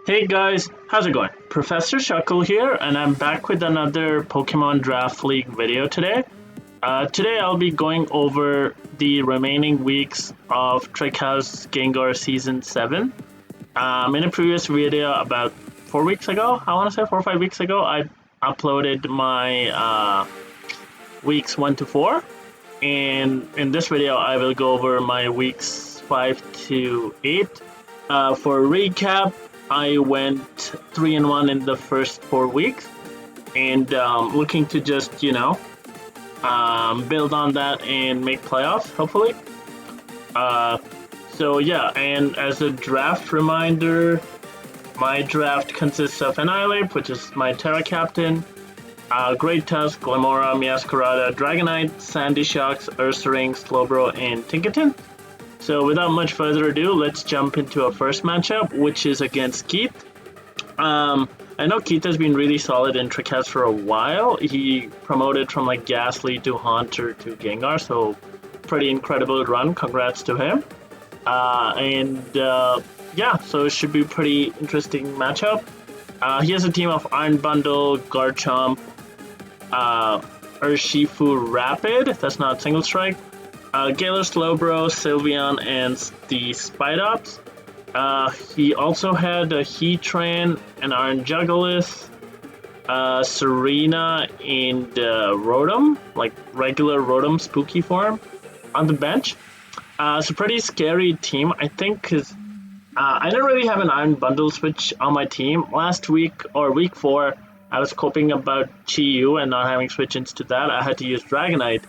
Hey guys, how's it going? Professor Shuckle here, and I'm back with another Pokemon Draft League video today. Today I'll be going over the remaining weeks of Trick House Gengar Season 7. In a previous video about 4 weeks ago, I want to say 4 or 5 weeks ago, I uploaded my weeks 1 to 4. And in this video, I will go over my weeks 5 to 8. For a recap, I went 3-1 in the first 4 weeks, and looking to just, build on that and make playoffs, hopefully. So yeah, and as a draft reminder, my draft consists of Annihilape, which is my Tera captain, Great Tusk, Glamora, Meowscarada, Dragonite, Sandy Shocks, Ursaring, Slowbro, and Tinkaton. So without much further ado, let's jump into our first matchup, which is against Keith. I know Keith has been really solid in Trick House for a while. He promoted from like Ghastly to Haunter to Gengar, so pretty incredible run. Congrats to him. Yeah, so it should be a pretty interesting matchup. He has a team of Iron Bundle, Garchomp, Urshifu Rapid, that's not single strike, Galar Slowbro, Sylveon, and the Spidops. He also had a Heatran, an Iron Juggalith, Serena, and Rotom, like regular Rotom spooky form, on the bench. It's a pretty scary team, I think, because I didn't really have an Iron Bundle switch on my team. Last week, or week 4, I was coping about Chi-Yu and not having switch-ins to that. I had to use Dragonite.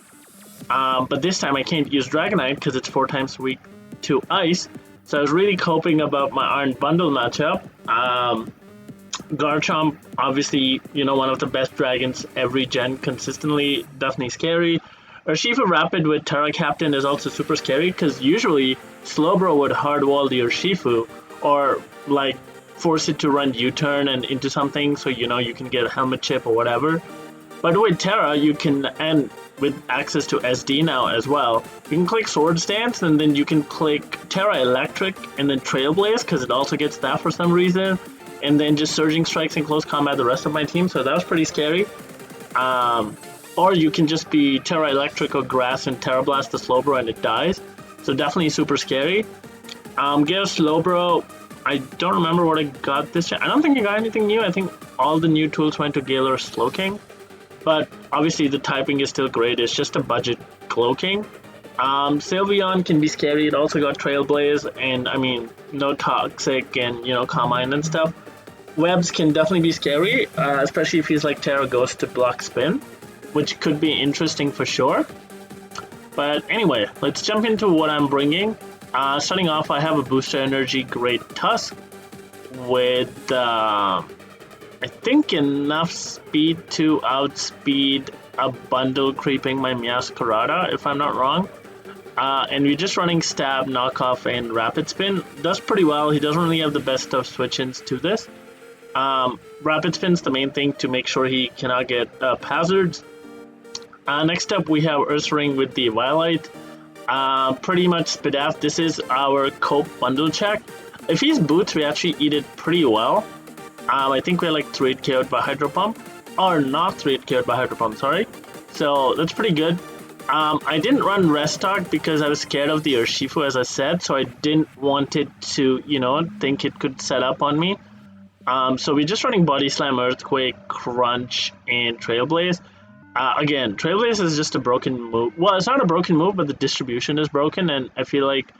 But this time I can't use Dragonite because it's 4 times weak to Ice. So I was really coping about my Iron Bundle matchup. Garchomp, obviously, one of the best dragons every gen consistently, definitely scary. Urshifu Rapid with Tera Captain is also super scary because usually Slowbro would hardwall the Urshifu or like force it to run U-turn and into something so you can get a helmet chip or whatever. But with Tera, you can, and with access to SD now as well, you can click Swords Dance and then you can click Tera Electric and then Trailblaze because it also gets that for some reason, and then just Surging Strikes in close combat the rest of my team, so that was pretty scary. Or you can just be Tera Electric or Grass and Tera Blast the Slowbro and it dies, so definitely super scary. Get a Slowbro. I don't remember what I got this year. I don't think I got anything new. I think all the new tools went to Galar Slowking. But obviously the typing is still great. It's just a budget Cloaking. Sylveon can be scary. It also got Trailblaze and no Toxic and Calm-Mind and stuff. Webs can definitely be scary, especially if he's like Tera Ghost to block Spin, which could be interesting for sure. But anyway, let's jump into what I'm bringing. Starting off, I have a Booster Energy Great Tusk with I think enough speed to outspeed a bundle creeping my Meowscarada, if I'm not wrong. And we're just running Stab, Knockoff, and Rapid Spin. Does pretty well. He doesn't really have the best of switch-ins to this. Rapid Spin's the main thing to make sure he cannot get hazards. Next up, we have Ursaring with the Violite. Pretty much Spidaf. This is our Cope bundle check. If he's Boots, we actually eat it pretty well. I think we're like 3-8 KO'd by Hydro Pump. Or not 3-8 KO'd by Hydro Pump, sorry. So that's pretty good. I didn't run Restock because I was scared of the Urshifu, as I said. So I didn't want it to, think it could set up on me. So we're just running Body Slam, Earthquake, Crunch, and Trailblaze. Again, Trailblaze is just a broken move. Well, it's not a broken move, but the distribution is broken, and I feel like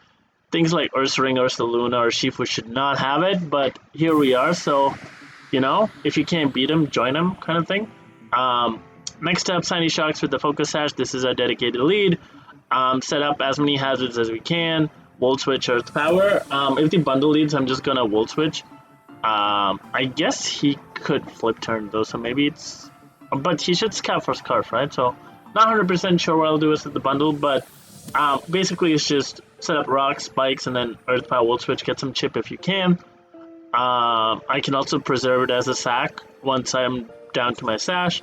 things like Ursaring, Ursaluna, or Shifu should not have it, but here we are, so, if you can't beat him, join him, kind of thing. Next up, Sandy Shocks with the Focus Sash. This is our dedicated lead. Set up as many hazards as we can. Volt Switch, Earth Power. If the bundle leads, I'm just gonna Volt Switch. I guess he could Flip Turn, though, so maybe it's... But he should Scout for Scarf, right? So, not 100% sure what I'll do with the bundle, but basically it's just set up Rocks, Spikes, and then Earth Power, Volt Switch, get some chip if you can. I can also preserve it as a sack once I'm down to my Sash.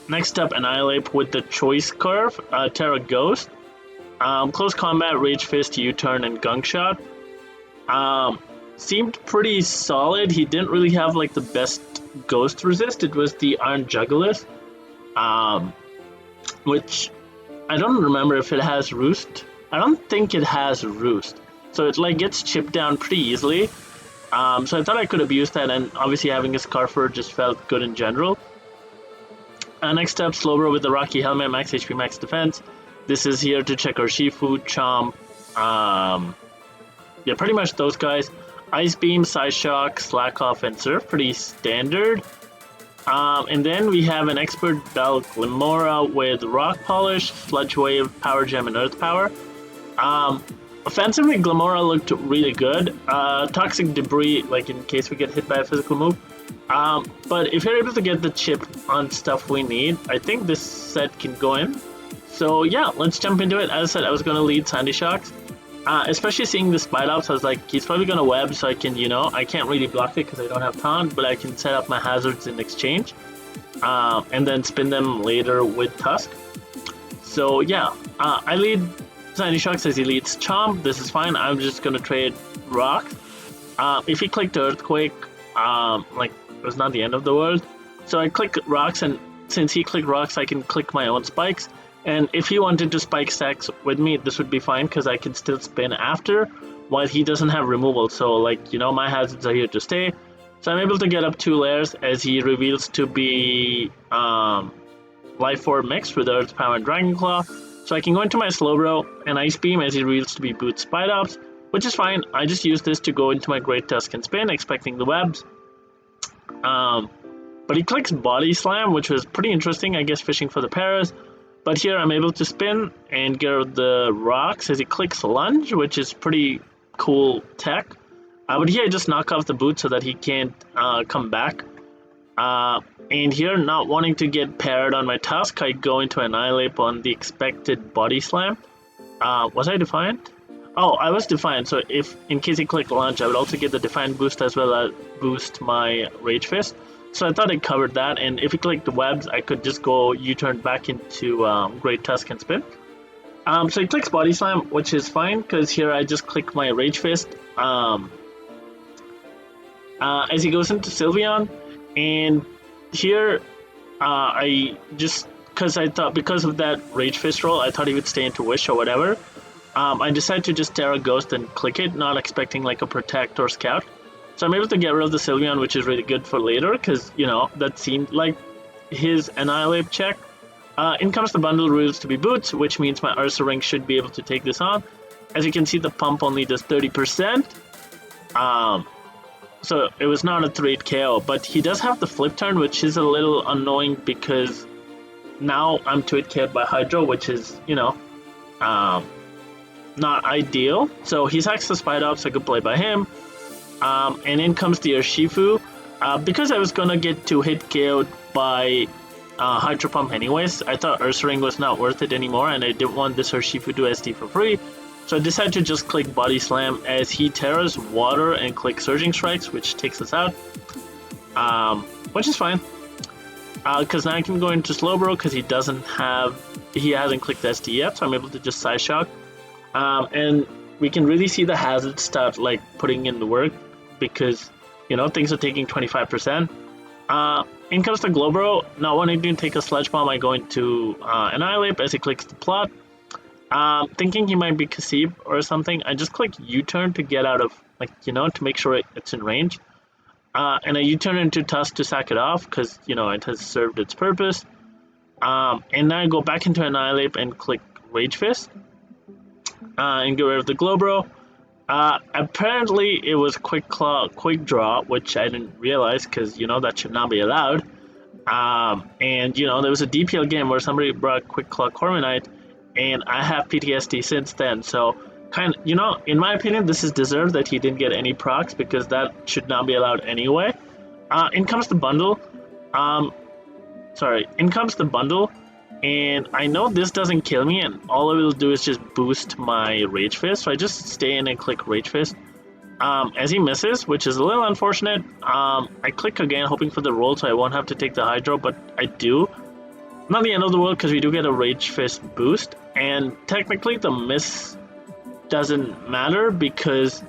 Next up, Annihilape with the Choice Curve, Tera Ghost. Close Combat, Rage Fist, U-Turn, and Gunk Shot. seemed pretty solid. He didn't really have like the best ghost resist. It was the Iron Jugulus, which I don't remember if it has Roost. I don't think it has Roost, so it like gets chipped down pretty easily. So I thought I could abuse that, and obviously having a Scarfer just felt good in general. Next up, Slowbro with the Rocky Helmet, max HP, max defense. This is here to check our Shifu, Chomp, yeah, pretty much those guys. Ice Beam, Side Shock, Slack Off, and Surf, pretty standard. And then we have an Expert Bell Glimora with Rock Polish, Sludge Wave, Power Gem, and Earth Power. Offensively, Glimora looked really good. Toxic Debris, like in case we get hit by a physical move. But if you're able to get the chip on stuff we need, I think this set can go in. So yeah, let's jump into it. As I said, I was going to lead Sandy Shocks. Especially seeing the Spite-Ops, I was like, he's probably going to web, so I can, I can't really block it because I don't have taunt, but I can set up my hazards in exchange. And then spin them later with Tusk. So yeah, I lead Sandy Shocks as he leads Chomp. This is fine. I'm just going to trade Rock. If he clicked Earthquake, like, it was not the end of the world. So I click Rocks, and since he clicked Rocks, I can click my own Spikes. And if he wanted to spike stacks with me, this would be fine because I can still spin after while he doesn't have removal. So, like, my hazards are here to stay. So I'm able to get up 2 layers as he reveals to be Life Orb mixed with Earth Power and Dragon Claw. So I can go into my Slowbro and Ice Beam as he reveals to be Boot Spite-Ops, which is fine. I just use this to go into my Great Tusk and spin, expecting the webs. But he clicks Body Slam, which was pretty interesting, I guess, fishing for the paras. But here I'm able to spin and get the rocks as he clicks Lunge, which is pretty cool tech. But here I just knock off the boot so that he can't come back. And here, not wanting to get paired on my Tusk, I go into Annihilape on the expected Body Slam. Was I Defiant? Oh, I was Defiant, so if in case he clicked Lunge, I would also get the Defiant boost as well as boost my Rage Fist. So I thought I covered that, and if he clicked the webs, I could just go U-turn back into Great Tusk and spin. So he clicks Body Slam, which is fine, because here I just click my Rage Fist as he goes into Sylveon, and here I just, because of that Rage Fist roll, I thought he would stay into Wish or whatever. I decided to just Tera Ghost and click it, not expecting like a Protect or Scout. So I'm able to get rid of the Sylveon, which is really good for later, because, that seemed like his Annihilape check. In comes the bundle rules to be Boots, which means my Ursaring should be able to take this on. As you can see, the pump only does 30%. So it was not a 3-8 KO, but he does have the flip turn, which is a little annoying because now I'm 2-8 KO'd by Hydro, which is, not ideal. So he sacks the Spite-Ops, so good play by him. And in comes the Urshifu. Because I was gonna get 2-hit KO'd by Hydro Pump anyways, I thought Ursaring was not worth it anymore, and I didn't want this Urshifu to SD for free. So I decided to just click Body Slam as he Terras Water and click Surging Strikes, which takes us out. Which is fine. Because now I can go into Slowbro because he hasn't clicked SD yet, so I'm able to just Side Shock. And we can really see the hazards start like putting in the work because things are taking 25%. In comes the Glowbro. Not wanting to take a Sludge Bomb, I go into Annihilape as he clicks the plot. Thinking he might be Kasib or something, I just click U-turn to get out of to make sure it's in range. And I U-turn into Tusk to sack it off because it has served its purpose. And then I go back into Annihilape and click Rage Fist. And get rid of the Glowbro. Apparently it was Quick Draw, which I didn't realize because that should not be allowed. And there was a DPL game where somebody brought Quick Claw Corviknight, and I have PTSD since then. So in my opinion, this is deserved that he didn't get any procs because that should not be allowed anyway. In comes the bundle. In comes the bundle. And I know this doesn't kill me, and all I will do is just boost my Rage Fist. So I just stay in and click Rage Fist. As he misses, which is a little unfortunate, I click again, hoping for the roll so I won't have to take the Hydro, but I do. Not the end of the world, because we do get a Rage Fist boost. And technically, the miss doesn't matter, because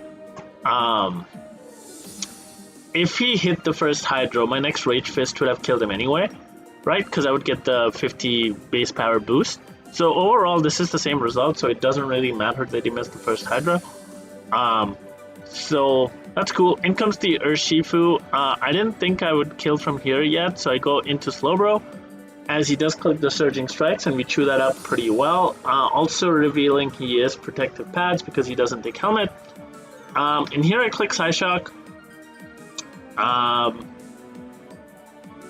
if he hit the first Hydro, my next Rage Fist would have killed him anyway, right? Because I would get the 50 base power boost. So overall, this is the same result, so it doesn't really matter that he missed the first Hydra. So that's cool. In comes the Urshifu. I didn't think I would kill from here yet, so I go into Slowbro, as he does click the Surging Strikes, and we chew that up pretty well. Also revealing he is Protective Pads because he doesn't take Helmet. And here I click Psyshock.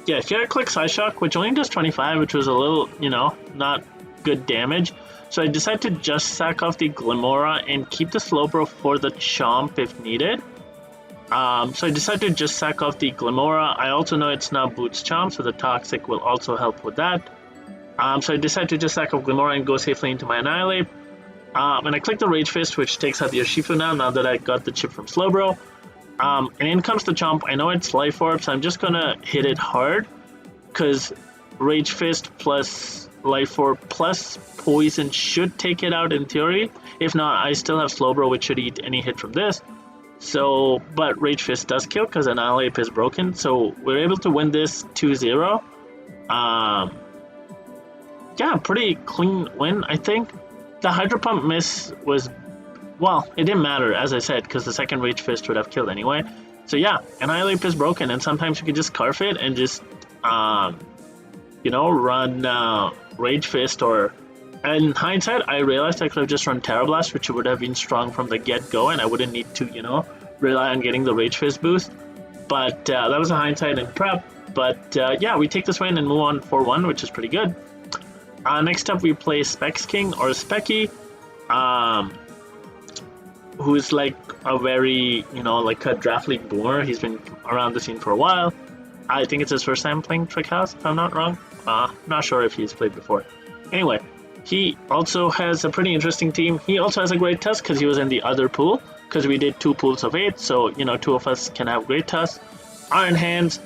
Yeah, here I click Psyshock, which only does 25, which was a little, not good damage. So I decide to just sack off the Glimmora and keep the Slowbro for the Chomp if needed. So I decide to just sack off the Glimmora. I also know it's now Boots Chomp, so the Toxic will also help with that. So I decide to just sack off Glimmora and go safely into my Annihilape. And I click the Rage Fist, which takes out the Urshifu now that I got the chip from Slowbro. And in comes the Chomp. I know it's Life Orb, so I'm just gonna hit it hard, because Rage Fist plus Life Orb plus Poison should take it out in theory. If not, I still have Slowbro, which should eat any hit from this. So, but Rage Fist does kill because Annihilape is broken, so we're able to win this 2-0. Yeah, pretty clean win, I think. The Hydro Pump miss was, well, it didn't matter, as I said, because the second Rage Fist would have killed anyway. So yeah, Annihilape is broken, and sometimes you can just Scarf it and just, run Rage Fist, or... In hindsight, I realized I could have just run Tera Blast, which would have been strong from the get-go, and I wouldn't need to, rely on getting the Rage Fist boost. But that was a hindsight and prep. But yeah, we take this win and move on 4-1, which is pretty good. Next up, we play Specs King, or Specky, who's like a very, like a Draft League boomer. He's been around the scene for a while. I think it's his first time playing Trick House, if I'm not wrong. Not sure if he's played before. Anyway. He also has a pretty interesting team. He also has a Great Tusk because he was in the other pool, because we did 2 pools of 8, so, 2 of us can have Great Tusk. Iron Hands,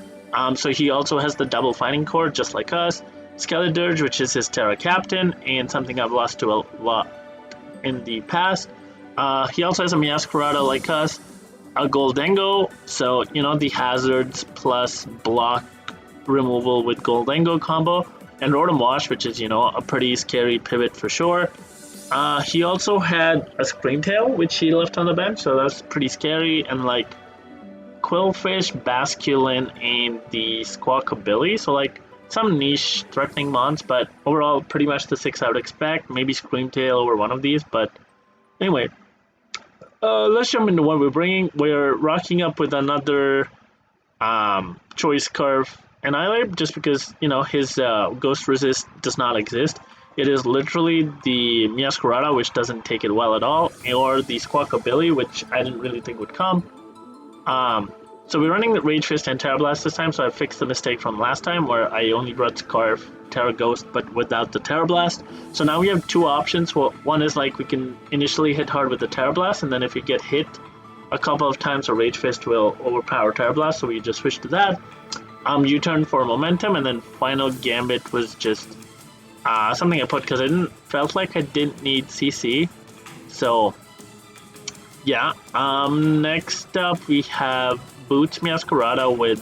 so he also has the double Fighting Core, just like us. Skeledirge, which is his Tera Captain, and something I've lost to a lot in the past. He also has a Meowscarada like us, a Goldengo, so, the hazards plus block removal with Goldengo combo. And Rotom Wash, which is, a pretty scary pivot for sure. He also had a Screamtail, which he left on the bench, so that's pretty scary. And, like, Quillfish, Basculin, and the Squawkabilly. So, like, some niche threatening mons, but overall, pretty much the 6 I would expect. Maybe Screamtail over one of these, but anyway. Let's jump into what we're bringing. We're rocking up with another Choice Curve Annihilape, just because, his Ghost Resist does not exist. It is literally the Meowscarada, which doesn't take it well at all, or the Squawkabilly, which I didn't really think would come. So we're running the Rage Fist and Tera Blast this time, so I fixed the mistake from last time, where I only brought Scarf, Tera Ghost, but without the Tera Blast. So now we have 2 options. Well, one is, like, we can initially hit hard with the Tera Blast, and then if we get hit a couple of times, a Rage Fist will overpower Tera Blast, so we just switch to that. U-turn for momentum, and then final Gambit was just something I put because I felt like I didn't need CC. So yeah. Next up we have Boots Meowscarada with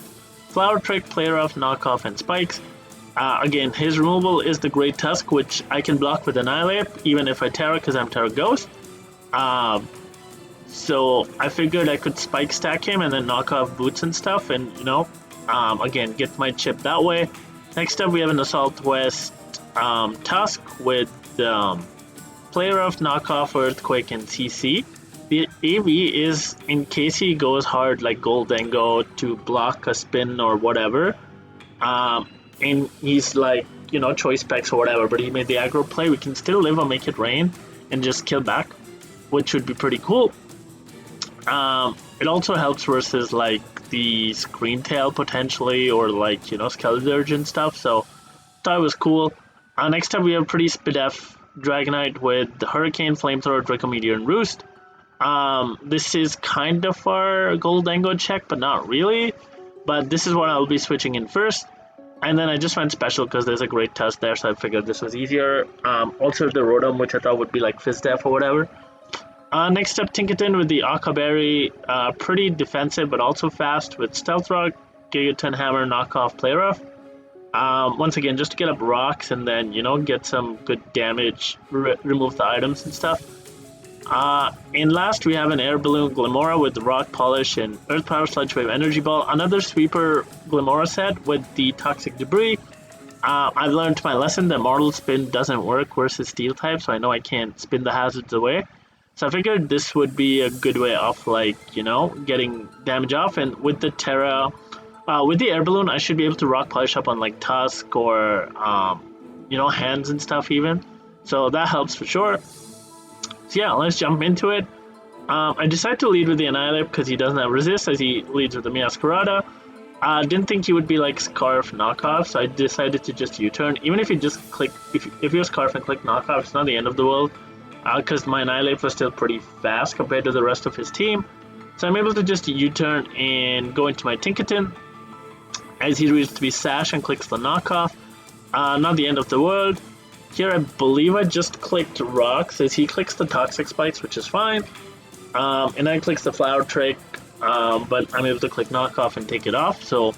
Flower Trick, Play Rough, Knockoff, and Spikes. Again, his removal is the Great Tusk, which I can block with Annihilape, even if I Tera, because I'm Tera Ghost. So I figured I could Spike stack him and then knock off Boots and stuff, and again, get my chip that way. Next up, we have an Assault West Tusk with Play Rough, Knockoff, Earthquake, and CC. The AV is in case he goes hard like Goldengo to block a spin or whatever. And he's like, choice specs or whatever, but he made the aggro play. We can still live or make it rain and just kill back, which would be pretty cool. It also helps versus like the Screamtail potentially, or like, Skeledirge and stuff, so thought it was cool. Next up we have pretty Spidef Dragonite with the Hurricane, Flamethrower, Draco Meteor, and Roost. This is kind of our Goldengo check, but not really. But this is what I'll be switching in first. And then I just went special because there's a Great Tusk there, so I figured this was easier. Also the Rotom, which I thought would be like Fizdef or whatever. Next up, Tinkaton with the Akaberry, pretty defensive but also fast with Stealth Rock, Gigaton Hammer, Knockoff, Play Rough. Once again, just to get up rocks and then, get some good damage, remove the items and stuff. And last, we have an Air Balloon Glimora with the Rock Polish and Earth Power Sludge Wave Energy Ball. Another Sweeper Glimora set with the Toxic Debris. I've learned my lesson that Mortal Spin doesn't work versus Steel type, so I know I can't spin the hazards away. So I figured this would be a good way of, getting damage off. And with the Tera, with the Air Balloon, I should be able to Rock Polish up on, Tusk or, hands and stuff even. So that helps for sure. So yeah, let's jump into it. I decided to lead with the Annihilape because he doesn't have resist, as he leads with the Meowscarada. I didn't think he would be like Scarf knockoff, so I decided to just U-turn. Even if you just click, if you're Scarf and click knockoff, it's not the end of the world, because my Annihilape was still pretty fast compared to the rest of his team. So I'm able to just U-turn and go into my Tinkaton, as he reads to be Sash and clicks the knockoff. Not the end of the world. Here I believe I just clicked Rocks, as he clicks the Toxic Spikes, which is fine. And then clicks the Flower Trick, but I'm able to click Knockoff and take it off. So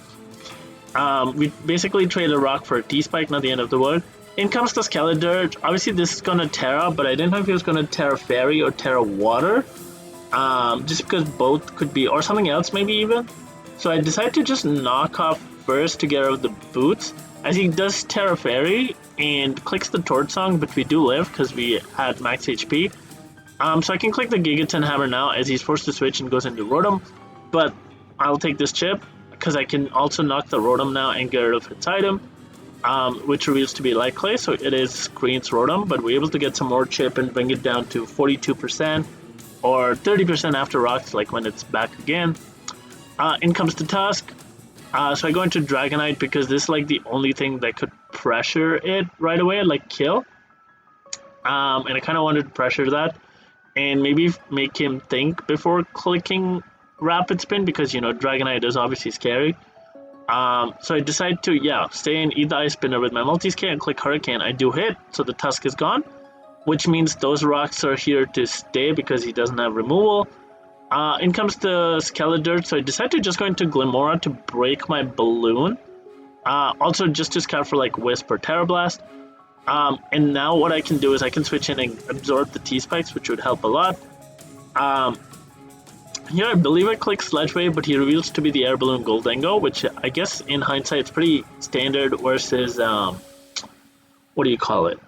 we basically traded a Rock for a T-Spike, not the end of the world. In comes the Skeledirge. Obviously this is going to Tera, but I didn't know if he was going to Tera Fairy or Tera Water. Just because both could be, or something else maybe even. So I decided to just knock off first to get rid of the boots, as he does Tera Fairy and clicks the Torch Song, but we do live because we had max HP. So I can click the Gigaton Hammer now, as he's forced to switch and goes into Rotom, but I'll take this chip because I can also knock the Rotom now and get rid of its item, which reveals to be Light Clay, so it is screens Rotom, but we're able to get some more chip and bring it down to 42% or 30% after rocks, like when it's back again. In comes the Tusk. So I go into Dragonite because this is like the only thing that could pressure it right away, like kill. And I kind of wanted to pressure that and maybe make him think before clicking Rapid Spin, because Dragonite is obviously scary. So I decided to stay in, eat the Ice Spinner with my Multi-Scale and click Hurricane. I do hit, so the Tusk is gone, which means those rocks are here to stay because he doesn't have removal. In comes the Skeledirge, so I decided to just go into Glimora to break my balloon. Also just to scout for like Wisp or Terra Blast. And now what I can do is I can switch in and absorb the T-Spikes, which would help a lot. Here I believe I click Sludge Wave, but he reveals to be the Air Balloon Goldengo, which I guess in hindsight it's pretty standard versus, what do you call it?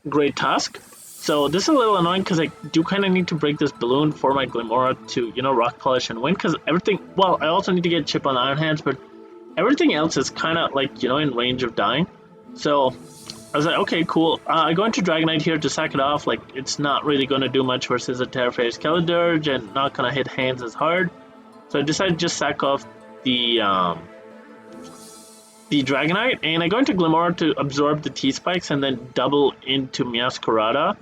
Great Tusk. So this is a little annoying because I do kind of need to break this balloon for my Glimora to, Rock Polish and win, because everything, well, I also need to get Chip on Iron Hands, but everything else is kind of like, in range of dying. So I was like, okay, cool. I go into Dragonite here to sack it off. Like, it's not really going to do much versus a Tera Fairy Skeledirge and not going to hit hands as hard. So I decided to just sack off the Dragonite, and I go into Glimora to absorb the T-Spikes and then double into Meowscarada.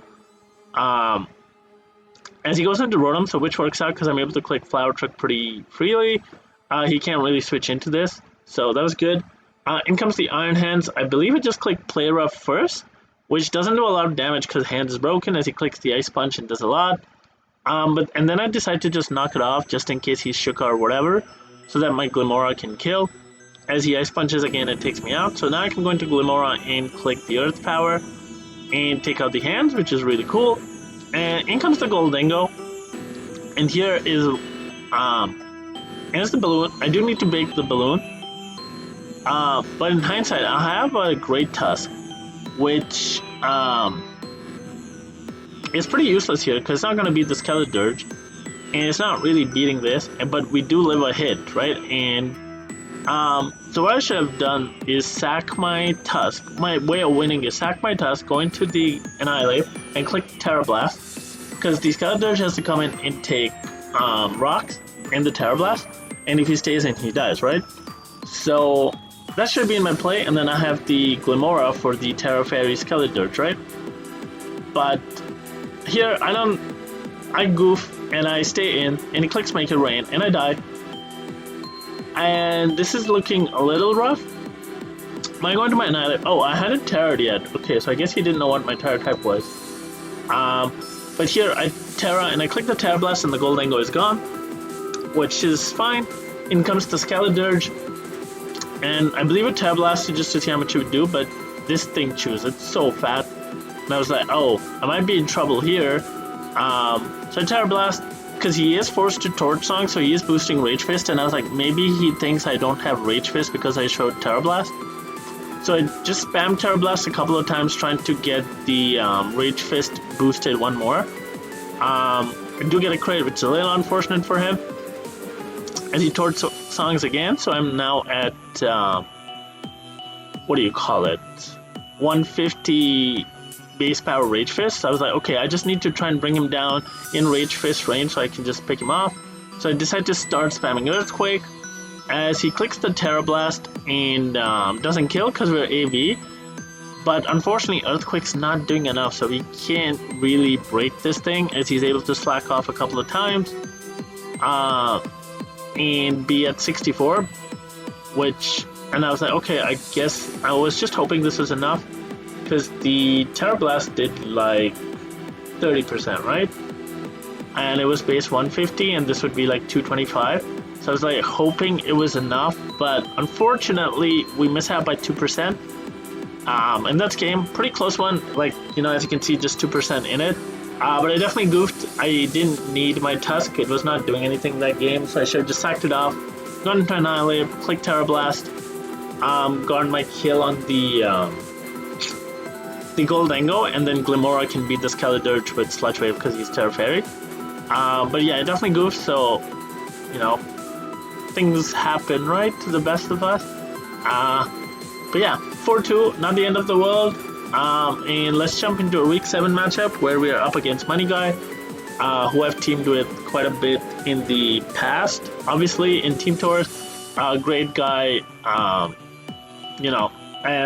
As he goes into Rotom, so which works out because I'm able to click Flower Trick pretty freely. He can't really switch into this, so that was good. In comes the Iron Hands. I believe it just clicked Play Rough first, which doesn't do a lot of damage because Hands is broken, as he clicks the Ice Punch and does a lot. And then I decided to just knock it off just in case he's Shook or whatever, so that my Glimora can kill. As he Ice Punches again, it takes me out. So now I can go into Glimora and click the Earth Power and take out the Hands, which is really cool. And in comes the Goldengo. And here is here's the balloon. I do need to break the balloon. But in hindsight, I have a Great Tusk, which is pretty useless here because it's not going to beat the Skeledirge, and it's not really beating this. But we do live a hit, right? And so what I should have done is sack my Tusk. My way of winning is sack my Tusk, go into the Annihilape, and click Terra Blast, because the Skeledirge has to come in and take rocks and the Terra Blast, and if he stays in, he dies, right? So that should be in my play, and then I have the Glimora for the Tera Fairy Skeledirge, right? But here I goof and I stay in, and he clicks Make It Rain, and I die. And this is looking a little rough. Am I going to my Annihilape? Oh, I hadn't Terra'd yet. Okay, so I guess he didn't know what my Terra type was. But here I Tera and I click the Tera Blast and the Goldango is gone, which is fine. In comes the Skeledirge, and I believe a Tera Blast is just to see how much it would do, but this thing chews. It's so fat. And I was like, oh, I might be in trouble here. So Tera Blast, because he is forced to Torch Song, so he is boosting Rage Fist, and I was like, maybe he thinks I don't have Rage Fist because I showed Tera Blast. So I just spammed Tera Blast a couple of times trying to get the Rage Fist boosted one more. I do get a crit, which is a little unfortunate for him, as he Torch Songs again, so I'm now at, what do you call it, 150 base power Rage Fist. So I was like, okay, I just need to try and bring him down in Rage Fist range so I can just pick him off. So I decided to start spamming Earthquake, as he clicks the Tera Blast and doesn't kill because we're AV. But unfortunately, Earthquake's not doing enough, so he can't really break this thing, as he's able to slack off a couple of times and be at 64, and I was like, okay, I guess I was just hoping this was enough, because the Tera Blast did like 30%, right? And it was base 150, and this would be like 225. So I was like hoping it was enough, but unfortunately we missed out by 2%. And that's game, pretty close one, like, you know, as you can see, just 2% in it. But I definitely goofed. I didn't need my Tusk. It was not doing anything that game, so I should have just sacked it off, gone into Annihilape, clicked Tera Blast, gotten my kill on the Goldango, and then Glimmora can beat the Skeledirge with Sludge Wave because he's Tera Fairy. But yeah, I definitely goofed, so, you know, things happen, right, to the best of us. But yeah, 4-2, not the end of the world. And let's jump into a week 7 matchup where we are up against Money Guy, who I've teamed with quite a bit in the past. Obviously, in Team Tours, great guy. You know,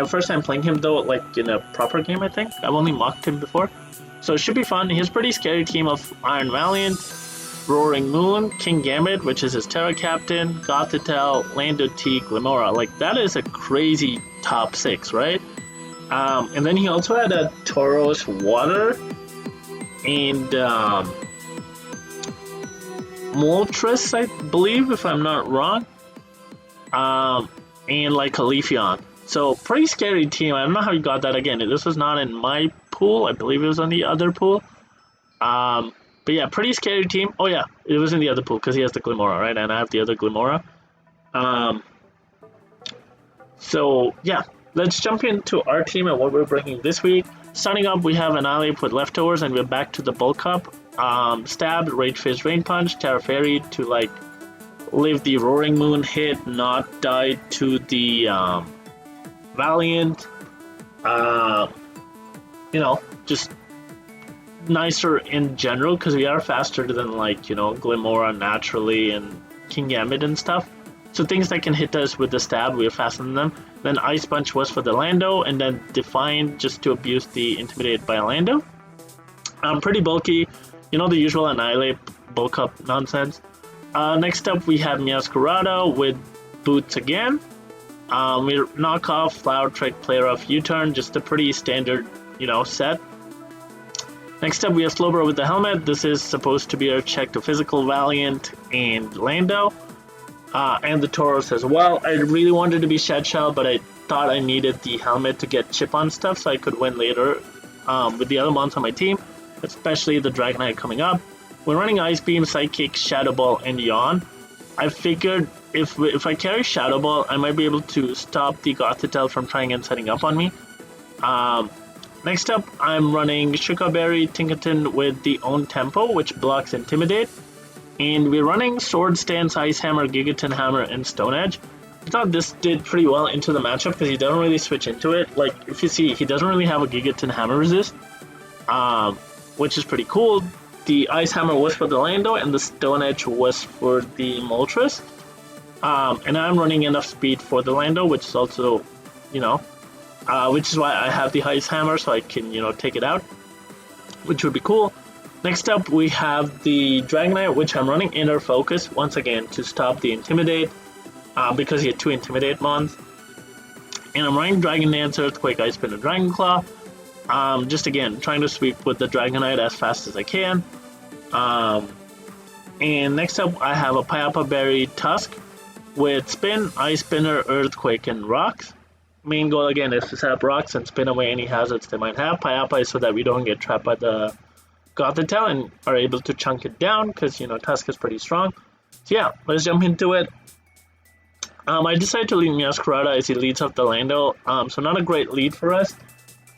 first time playing him though, like in a proper game, I think. I've only mocked him before, so it should be fun. He has a pretty scary team of Iron Valiant, Roaring Moon, King Gambit, which is his Tera Captain, Gothitelle, Lando T, Glimmora. Like, that is a crazy top 6, right? And then he also had a Tauros Water and Moltres, I believe, if I'm not wrong, and like a Leafeon. So pretty scary team. I don't know how he got that. Again, this was not in my pool. I believe it was on the other pool. But yeah, pretty scary team. Oh yeah, it was in the other pool because he has the Glimmora, right? And I have the other Glimmora. So yeah, let's jump into our team and what we're bringing this week. Starting up, we have Annihilape with Leftovers, and we're back to the bulk up. Stab, Rage Fist, Rain Punch, Tera Fairy to like live the Roaring Moon hit, not die to the Valiant. You know, just nicer in general because we are faster than, like, you know, Glimmora naturally and King Gambit and stuff. So things that can hit us with the stab, we are faster than them. Then Ice Punch was for the Lando, and then Defiant just to abuse the Intimidate by Lando. Pretty bulky, you know, the usual Annihilape bulk up nonsense. Next up we have Meowscarada with Boots again. We knock off Flower Trick, Player of U-Turn, just a pretty standard, you know, set. Next up we have Slowbro with the Helmet. This is supposed to be our check to Physical, Valiant, and Lando. And the Tauros as well. I really wanted to be Shed Shell, but I thought I needed the Helmet to get chip on stuff so I could win later with the other mons on my team, especially the Dragonite coming up. We're running Ice Beam, Psychic, Shadow Ball, and Yawn. I figured if I carry Shadow Ball, I might be able to stop the Gothitelle from trying and setting up on me. Next up, I'm running Shuka Berry, Tinkerton with the Own Tempo, which blocks Intimidate. And we're running Sword Stance, Ice Hammer, Gigaton Hammer, and Stone Edge. I thought this did pretty well into the matchup because he doesn't really switch into it. Like, if you see, he doesn't really have a Gigaton Hammer resist, which is pretty cool. The Ice Hammer was for the Lando, and the Stone Edge was for the Moltres. And I'm running enough speed for the Lando, which is also, you know, which is why I have the Ice Hammer, so I can, you know, take it out, which would be cool. Next up, we have the Dragonite, which I'm running Inner Focus, once again, to stop the Intimidate, because he had 2 Intimidate mons. And I'm running Dragon Dance, Earthquake, Ice Spin, and Dragon Claw. Just again, trying to sweep with the Dragonite as fast as I can. And next up, I have a Payapa Berry Tusk with Spin, Ice Spinner, Earthquake, and Rocks. Main goal again is to set up rocks and spin away any hazards they might have. Payapa is so that we don't get trapped by the Gothitelle and are able to chunk it down because, you know, Tusk is pretty strong. So yeah, let's jump into it. I decided to lead Meowscarada as he leads off the Lando, so not a great lead for us.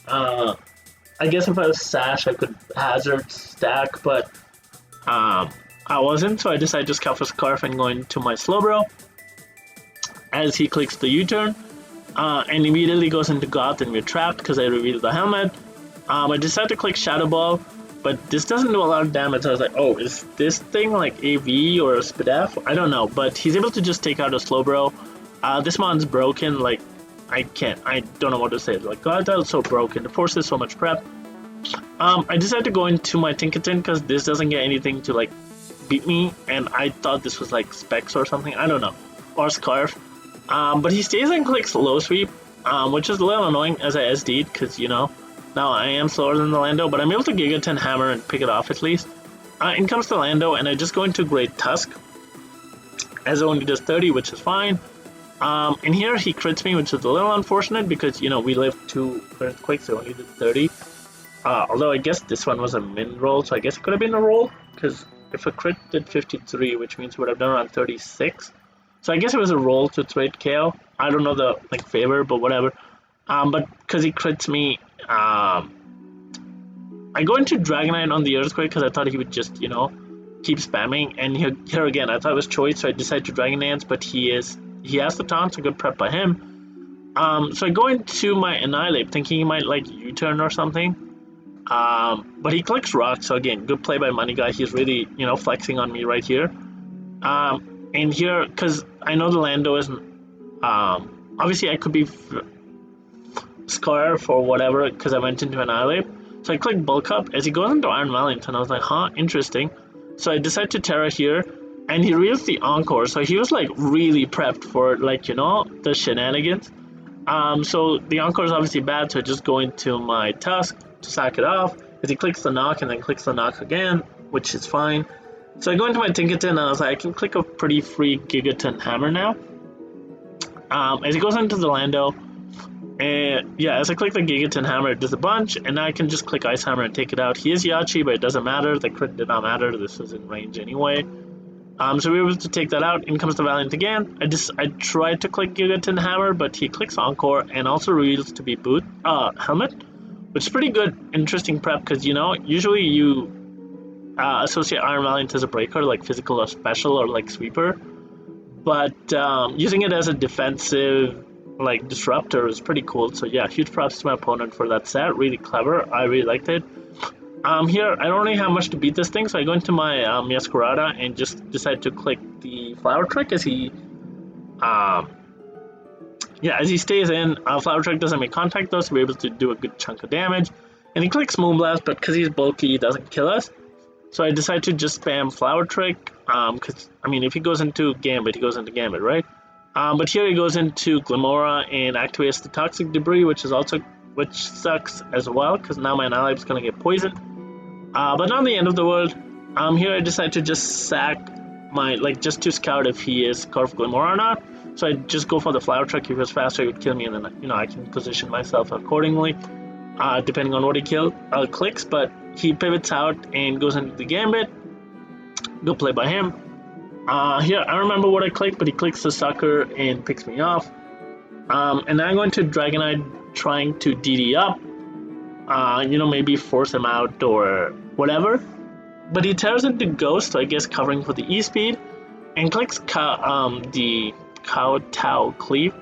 I guess if I was Sash, I could hazard stack, but I wasn't, so I decided to scout for Scarf and go into my Slowbro as he clicks the U-turn, and immediately goes into Goth and we're trapped because I revealed the helmet. I decided to click Shadow Ball, but this doesn't do a lot of damage. I was like, oh, is this thing like AV or a Spadaf? I don't know, but he's able to just take out a Slowbro. This mon's broken, like, I don't know what to say. Like, Gothitelle is so broken, it forces so much prep. I decided to go into my Tinkaton because this doesn't get anything to, like, beat me, and I thought this was, like, Specs or something, I don't know, or Scarf. But he stays and clicks Low Sweep, which is a little annoying as I SD'd, because, you know, now I am slower than the Lando, but I'm able to Gigaton Hammer and pick it off at least. In comes the Lando, and I just go into Great Tusk, as it only does 30, which is fine. And here he crits me, which is a little unfortunate, because, you know, we lived 2 Earthquakes, so only did 30. Although I guess this one was a min roll, so I guess it could have been a roll, because if a crit did 53, which means we would have done around 36. So I guess it was a roll to trade KO. I don't know the, like, favor, but whatever. But because he crits me, I go into Dragonite on the Earthquake because I thought he would just, you know, keep spamming. And here again, I thought it was choice, so I decided to Dragon Dance, but he has the taunt, so good prep by him. So I go into my Annihilape thinking he might, like, U-turn or something. But he clicks Rock, so again, good play by Money Guy. He's really, you know, flexing on me right here. And here, because I know the Lando isn't, obviously I could be Scarf or whatever, because I went into Annihilape. So I click Bulk Up as he goes into Iron Valiant, and I was like, huh, interesting. So I decide to Tera here, and he reels the Encore, so he was, like, really prepped for, like, you know, the shenanigans. So the Encore is obviously bad, so I just go into my Tusk to sack it off, as he clicks the Knock and then clicks the Knock again, which is fine. So I go into my Tinkaton, and I was like, I can click a pretty free Gigaton Hammer now. As he goes into the Lando, and yeah, as I click the Gigaton Hammer, it does a bunch, and now I can just click Ice Hammer and take it out. He is Yachi, but it doesn't matter. The crit did not matter. This was in range anyway. So we were able to take that out. In comes the Valiant again. I tried to click Gigaton Hammer, but he clicks Encore and also reveals to be Helmet, which is pretty good, interesting prep, because, you know, usually you associate Iron Valiant as a breaker, like physical or special or like sweeper, but using it as a defensive, like, disruptor is pretty cool. So yeah, huge props to my opponent for that set. Really clever. I really liked it. Here I don't really have much to beat this thing, so I go into my Meowscarada and just decide to click the Flower Trick as he as he stays in. Flower Trick doesn't make contact though, so we're able to do a good chunk of damage. And he clicks Moonblast, but because he's bulky, he doesn't kill us. So I decide to just spam Flower Trick, because, I mean, if he goes into Gambit, he goes into Gambit, right? But here he goes into Glimora and activates the Toxic Debris, which sucks as well, because now my Annihilape is going to get poisoned. But not the end of the world. Here I decide to just sack my, like, just to scout if he is Scarf Glimora or not. So I just go for the Flower Trick. If he was faster, he would kill me, and then, you know, I can position myself accordingly, depending on what he clicks. But he pivots out and goes into the Gambit. Good play by him. Here, I remember what I clicked, but he clicks the Sucker and picks me off. And then I'm going to Dragonite, trying to DD up. You know, maybe force him out or whatever. But he tears into Ghost, so I guess covering for the E-Speed, and clicks the Kowtow Cleave,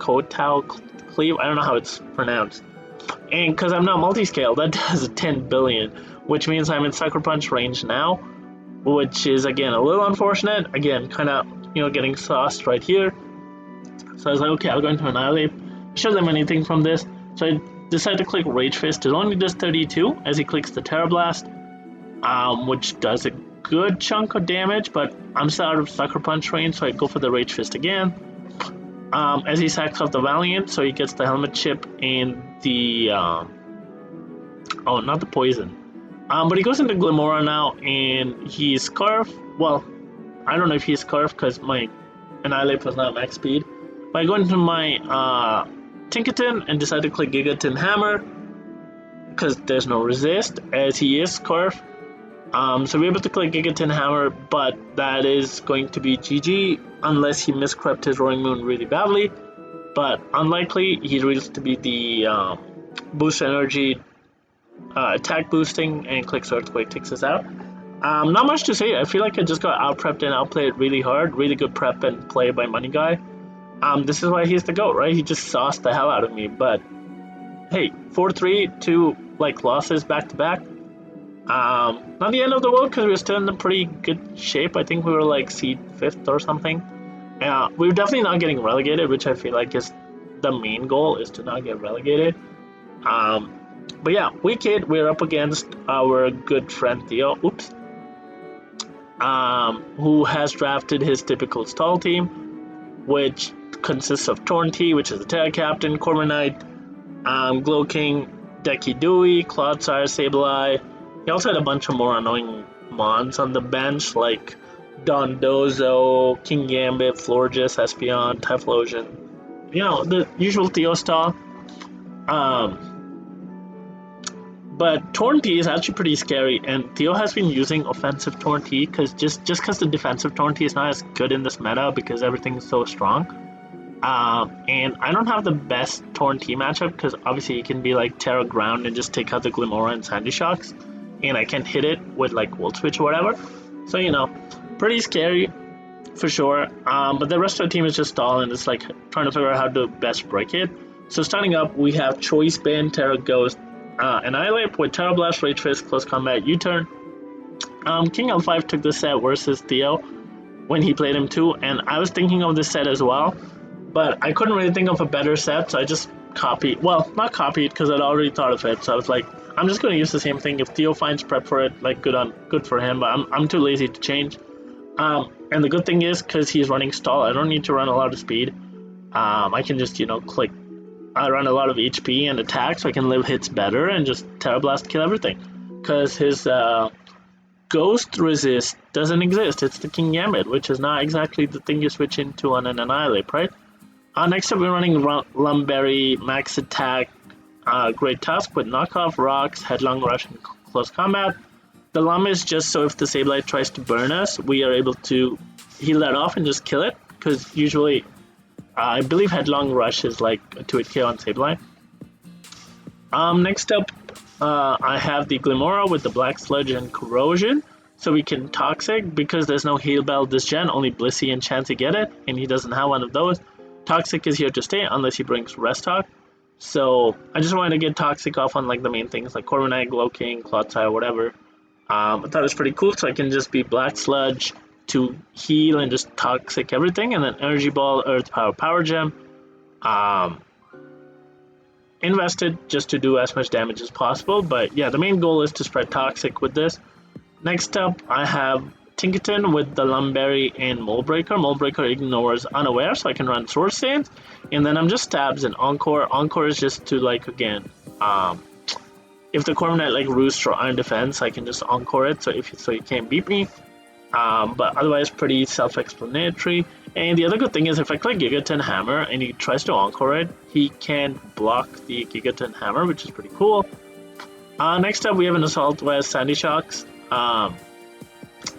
I don't know how it's pronounced. And because I'm not multi-scale, that does 10 billion, which means I'm in Sucker Punch range now, which is, again, a little unfortunate. Again, kind of, you know, getting sauced right here. So I was like, okay, I'll go into Annihilape, show them anything from this. So I decided to click Rage Fist. It only does 32 as he clicks the Terra Blast, which does a good chunk of damage, but I'm still out of Sucker Punch range, so I go for the Rage Fist again. As he sacks off the Valiant, so he gets the Helmet Chip and the Oh, not the poison. But he goes into Glimora now, and he's Scarf. Well, I don't know if he's Scarf because my Annihilape was not max speed. But I go into my Tinkaton and decide to click Gigaton Hammer because there's no resist, as he is Scarf. So we're able to click Gigaton Hammer, but that is going to be GG unless he miscrept his Roaring Moon really badly. But unlikely, he reads to be the Boost Energy attack boosting, and clicks Earthquake, takes us out. Not much to say. I feel like I just got out-prepped and outplayed really hard. Really good prep and play by Money Guy. This is why he's the GOAT, right? He just sauced the hell out of me. But hey, 4-3, 2 losses back-to-back. Not the end of the world because we were still in a pretty good shape. I think we were like seed 5th or something. We were definitely not getting relegated, which I feel like is the main goal, is to not get relegated. But yeah, week 8, we're up against our good friend Theo. Oops. Who has drafted his typical stall team, which consists of Tornty, which is the Tera Captain, Corviknight, Glow King, Decky Dewey, Clodsire, Sableye. He also had a bunch of more annoying mons on the bench, like Dondozo, King Gambit, Florges, Espeon, Typhlosion. You know, the usual Theo style. But Tornty is actually pretty scary, and Theo has been using offensive Tornty because just because the defensive Tornty is not as good in this meta because everything's so strong. And I don't have the best Tornty matchup because obviously you can be like Terra Ground and just take out the Glimora and Sandy Shocks, and I can hit it with like Volt Switch or whatever. So, you know, pretty scary for sure. But the rest of the team is just stall and it's like trying to figure out how to best break it. So starting up, we have Choice Band, Terra Ghost, Annihilape with Terra Blast, Rage Fist, Close Combat, U-Turn. King L5 took this set versus Theo when he played him too, and I was thinking of this set as well, but I couldn't really think of a better set, so I just copied. Well, not copied because I'd already thought of it, so I was like, I'm just going to use the same thing. If Theo finds prep for it, like good for him, but I'm too lazy to change. And the good thing is, because he's running stall, I don't need to run a lot of speed. I can just, click. I run a lot of HP and attack, so I can live hits better and just Terra Blast, kill everything. Because his Ghost Resist doesn't exist. It's the King Gambit, which is not exactly the thing you switch into on an Annihilape, right? Next up, we're running Lumberry, Max Attack, Great Tusk with Knockoff, Rocks, Headlong Rush, and Close Combat. The Lum is just so if the Sableye tries to burn us, we are able to heal that off and just kill it, because usually I believe Headlong Rush is like a 2-hit KO on Sableye. Next up, I have the Glimora with the Black Sludge and Corrosion, so we can Toxic, because there's no Heal Bell this gen, only Blissey and Chansey get it, and he doesn't have one of those. Toxic is here to stay unless he brings Restock. So I just wanted to get Toxic off on like the main things like Corviknight, Glow King, Clodsire, whatever. I thought it was pretty cool, so I can just be Black Sludge to heal and just Toxic everything, and then Energy Ball, Earth Power, Power Gem. Invested just to do as much damage as possible, but yeah, the main goal is to spread Toxic with this. Next up, I have Tinkaton with the Lumberry and Molebreaker. Molebreaker ignores Unaware, so I can run Sword Stance, and then I'm just Stabs and Encore. Encore is just to like, again, if the Corviknight like Roost or Iron Defense, I can just Encore it, so you can't beat me. But otherwise pretty self-explanatory. And the other good thing is if I click Gigaton Hammer and he tries to Encore it, he can block the Gigaton Hammer, which is pretty cool. Next up, we have an Assault Vest Sandy Shocks. I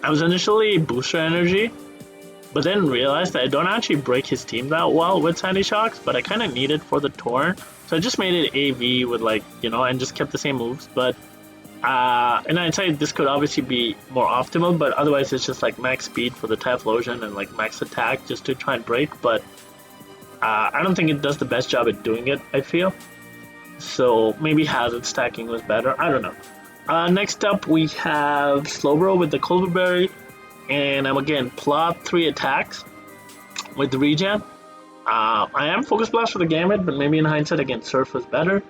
was initially Booster Energy, but then realized that I don't actually break his team that well with Sandy Shocks, but I kind of need it for the Torn. So I just made it AV with like, and just kept the same moves, but in hindsight, this could obviously be more optimal, but otherwise it's just like max speed for the Typhlosion and like max attack just to try and break, but I don't think it does the best job at doing it, I feel. So maybe Hazard stacking was better, I don't know. Next up we have Slowbro with the Culverberry, and I'm again plot 3 attacks with the regen. I am Focus Blast for the Gambit, but maybe in hindsight again Surf was better.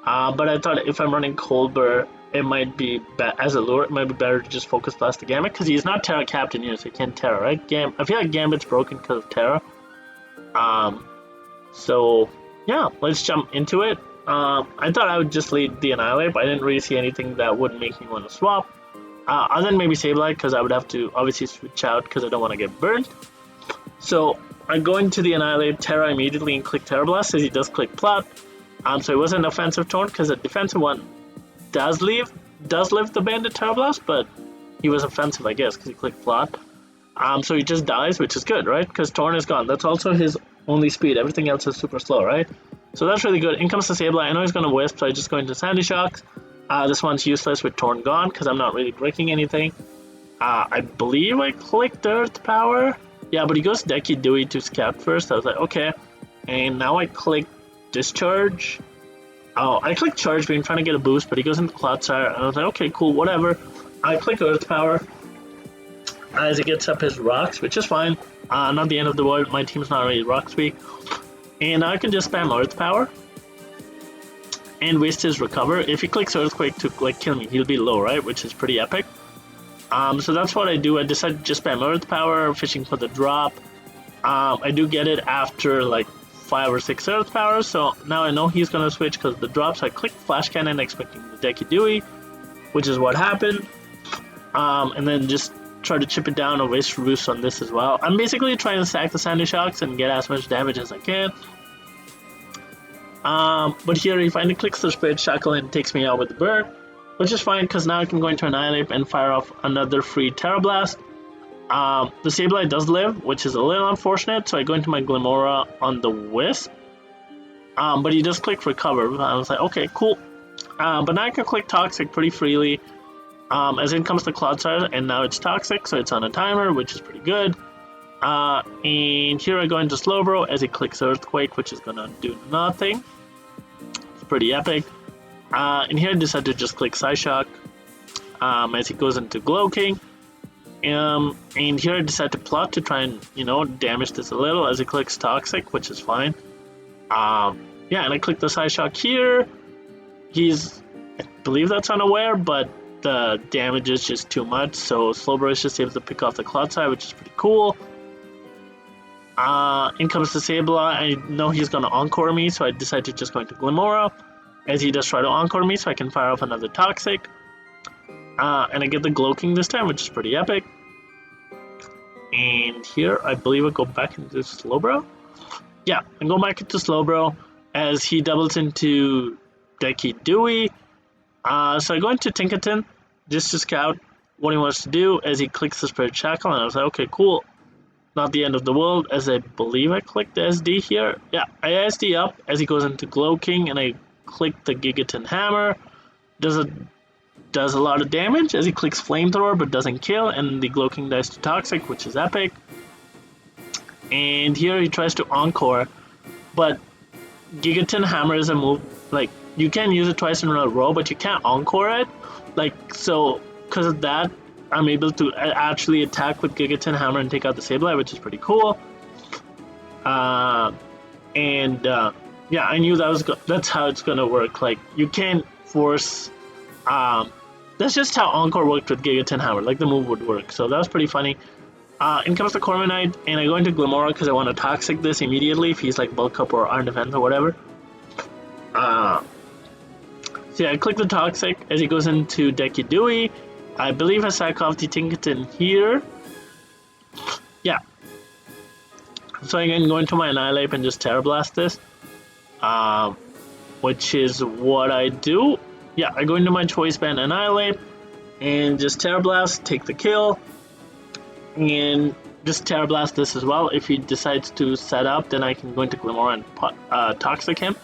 But I thought if I'm running Colbur, it might be as a lure, it might be better to just Focus Blast the Gambit, because he's not Terra Captain here, so he can't Terra, right? I feel like Gambit's broken because of Terra. So yeah, let's jump into it. I thought I would just lead the Annihilape. I didn't really see anything that would make me want to swap. Other than maybe Sableye, because I would have to obviously switch out because I don't want to get burnt. So I go into the Annihilape Tera immediately and click Tera Blast as he does click Plot. So it was an offensive turn because the defensive one does live the Bandit Tera Blast, but he was offensive, I guess, because he clicked Plot. So he just dies, which is good, right? Because Torn is gone. That's also his only speed. Everything else is super slow, right? So that's really good. In comes the Sableye. I know he's going to Wisp, so I just go into Sandy Shocks. This one's useless with Torn gone because I'm not really breaking anything. I believe I clicked Earth Power. Yeah, but he goes Decky Dewey to Scout first. I was like, okay. And now I click Discharge. Oh, I clicked Charge Beam trying to get a boost, but he goes into Clodsire. And I was like, okay, cool, whatever. I click Earth Power as he gets up his rocks, which is fine. Not the end of the world. My team's not really rocks weak. And I can just spam Earth Power and waste his recover. If he clicks Earthquake to like kill me, he'll be low, right? Which is pretty epic. So that's what I do. I decide to just spam Earth Power, fishing for the drop. I do get it after like 5 or 6 Earth Powers, so now I know he's gonna switch because the drops. I click Flash Cannon expecting the Decky Dewey, which is what happened. And then just try to chip it down and waste Roost on this as well. I'm basically trying to stack the Sandy Shocks and get as much damage as I can. But here he finally clicks the Spirit Shackle and takes me out with the bird, which is fine because now I can go into Annihilape and fire off another free Tera Blast. The Sableye does live, which is a little unfortunate, so I go into my Glimmora on the Wisp. But he does click Recover. I was like, okay, cool. But now I can click Toxic pretty freely. As in comes the Clodsire, and now it's Toxic, so it's on a timer, which is pretty good. And here I go into Slowbro as he clicks Earthquake, which is gonna do nothing. It's pretty epic. And here I decide to just click Psyshock as he goes into Glow King. And here I decide to plot to try and, you know, damage this a little as he clicks Toxic, which is fine. Yeah, and I click the Psyshock here. I believe that's unaware, but the damage is just too much, so Slowbro is just able to pick off the Clodsire, which is pretty cool. In comes the Sableye. I know he's going to Encore me, so I decide to just go into Glimmora as he does try to Encore me, so I can fire off another Toxic. And I get the Glow King this time, which is pretty epic. And here, I believe I go back into Slowbro. Yeah, I go back into Slowbro as he doubles into Decky Dewey. So I go into Tinkaton just to scout what he wants to do as he clicks the Spirit Shackle, and I was like, okay, cool. Not the end of the world, as I believe I clicked the SD here. Yeah, I SD up as he goes into Glow King, and I click the Gigaton Hammer. Does a lot of damage as he clicks Flamethrower, but doesn't kill, and the Glow King dies to Toxic, which is epic. And here he tries to Encore, but Gigaton Hammer is a move, like, you can use it twice in a row, but you can't Encore it. Like, so, because of that, I'm able to actually attack with Gigaton Hammer and take out the Sableye, which is pretty cool. Yeah, I knew that's how it's gonna work. Like, you can't force. That's just how Encore worked with Gigaton Hammer. Like, the move would work. So that was pretty funny. In comes the Corviknight, and I go into Glimmora because I want to Toxic this immediately if he's like Bulk Up or Iron Defense or whatever. So yeah, I click the Toxic as he goes into Decky Dewey. I believe I sack off the Tinkaton here. Yeah. So I can go into my Annihilape and just Tera Blast this. Which is what I do. Yeah, I go into my Choice Band Annihilape and just Tera Blast, take the kill. And just Tera Blast this as well. If he decides to set up, then I can go into Glimmora and Toxic him.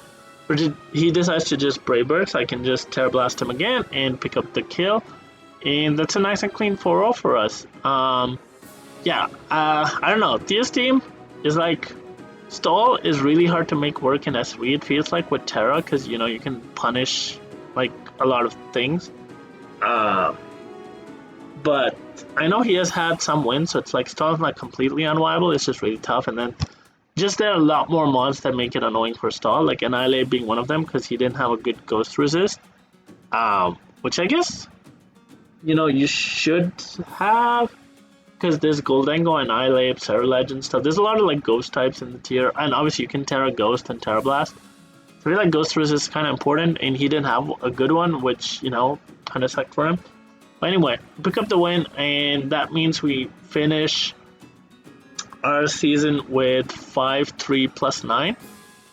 But if he decides to just Brave Bird, so I can just Tera Blast him again and pick up the kill. And that's a nice and clean 4-0 for us. Yeah, I don't know. This team is like, stall is really hard to make work in S3. It feels like with Tera, because, you know, you can punish like a lot of things. But I know he has had some wins, so it's like stall is not completely unviable. It's just really tough. And then just there are a lot more mods that make it annoying for stall, like Annihilape being one of them because he didn't have a good Ghost Resist. Which I guess, you know, you should have, because there's Goldengo, Annihilape, Cerulege and stuff. There's a lot of like ghost types in the tier, and obviously you can Tera Ghost and Tera Blast. I feel like Ghost Riz is kind of important, and he didn't have a good one, which, you know, kind of sucked for him. But anyway, pick up the win, and that means we finish our season with 5-3 plus 9,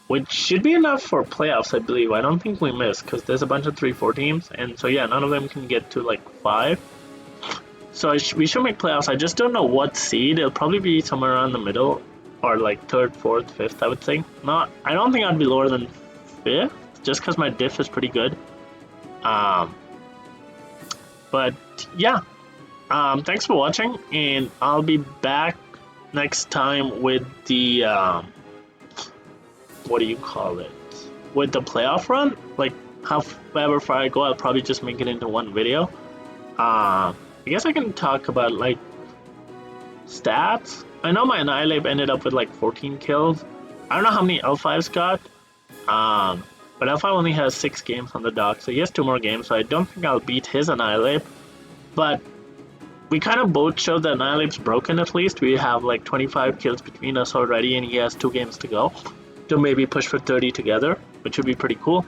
which should be enough for playoffs, I believe. I don't think we miss, because there's a bunch of 3-4 teams, and so yeah, none of them can get to like 5. So we should make playoffs. I just don't know what seed. It'll probably be somewhere around the middle, or like 3rd, 4th, 5th, I would think. I don't think I'd be lower than 5th, just because my diff is pretty good. But yeah, thanks for watching, and I'll be back next time with the what do you call it? With the playoff run. Like however far I go, I'll probably just make it into one video. I guess I can talk about like stats. I know my Annihilape ended up with like 14 kills. I don't know how many L5's got. But L5 only has 6 games on the dock, so he has 2 more games, so I don't think I'll beat his Annihilape. But we kind of both showed that Annihilape's broken at least. We have like 25 kills between us already, and he has 2 games to go to maybe push for 30 together, which would be pretty cool.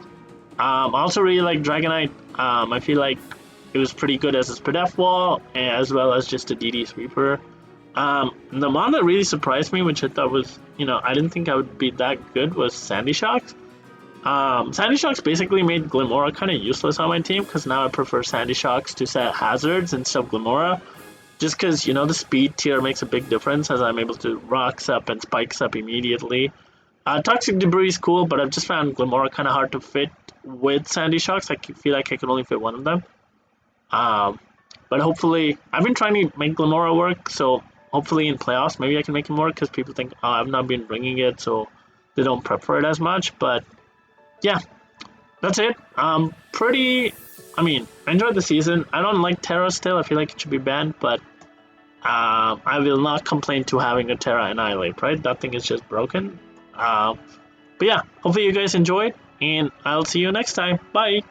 I also really like Dragonite. I feel like it was pretty good as a Spadef wall, as well as just a DD sweeper. The mon that really surprised me, which I thought was, you know, I didn't think I would be that good, was Sandy Shocks. Sandy Shocks basically made Glimmora kind of useless on my team, because now I prefer Sandy Shocks to set hazards instead of Glimmora. Just because, you know, the speed tier makes a big difference, as I'm able to rocks up and spikes up immediately. Toxic Debris is cool, but I've just found Glimmora kind of hard to fit with Sandy Shocks. I feel like I can only fit one of them. But hopefully, I've been trying to make Glimmora work, so hopefully in playoffs, maybe I can make him work, because people think, oh, I've not been bringing it, so they don't prep for it as much. But yeah, that's it. I enjoyed the season. I don't like Tera still. I feel like it should be banned, but I will not complain to having a Tera Annihilape, right? That thing is just broken. But yeah, hopefully you guys enjoyed, and I'll see you next time. Bye!